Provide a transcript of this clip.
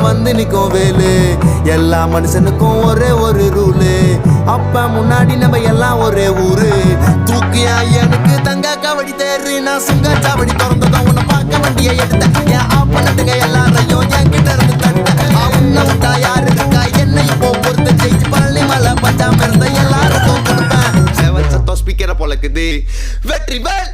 வந்து நிக்கும் வேலு. எல்லா மனுஷனுக்கும் ஒரே ஒரு ரூலு. அப்ப முன்னாடி நம்ம எல்லாம் ஒரே ஊரு. தூக்கியா எனக்கு தங்க கபடி தேரு. நான் சுங்க சாவடி திறந்ததும் உன்னை பார்க்க வண்டியை எடுத்தேன். என் ஆப்பனட்டுங்க எல்லாரையும் என்கிட்ட இருந்து தடுத்தேன். உன்னை விட்டா யாரு இருக்கா என்ன இப்போ பொறுத்த ஜெயிச்சு பழனி மலை பச்சாம இருந்த எல்லாருக்கும் கொடுப்பேன். செவன் சத்தம் ஸ்பீக்கரை பொழக்குது வெற்றி வேல்.